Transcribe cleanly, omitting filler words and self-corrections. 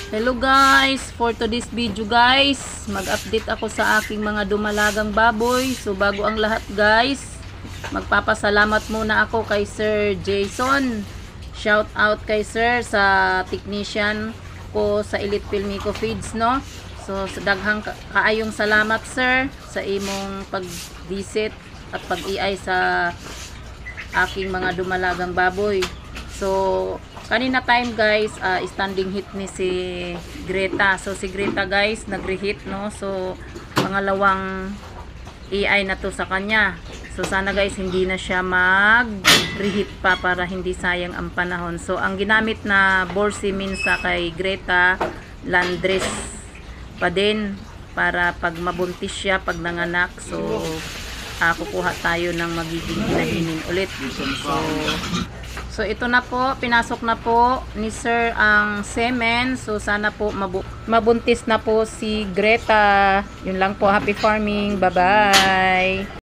Hello guys, for today's video guys, mag-update ako sa aking mga dumalagang baboy. So bago ang lahat guys, magpapasalamat muna ako kay Sir Jason. Shout out kay Sir sa technician ko sa Elite Filmico Feeds, no? So sa daghang kaayong salamat Sir sa imong pag-visit at pag-iay sa aking mga dumalagang baboy. So kanina time guys, standing hit ni si Greta. So si Greta guys nagre-hit, no. So pangalawang AI na to sa kanya. So sana guys hindi na siya mag-reheat pa para hindi sayang ang panahon. So ang ginamit na Borsimin sa kay Greta, Landres pa din para pag mabuntis siya pag nanganak. So kukuha tayo ng magiging hinahinin ulit. So ito na po, pinasok na po ni Sir ang semen. So sana po mabuntis na po si Greta. Yun lang po, happy farming. Bye bye.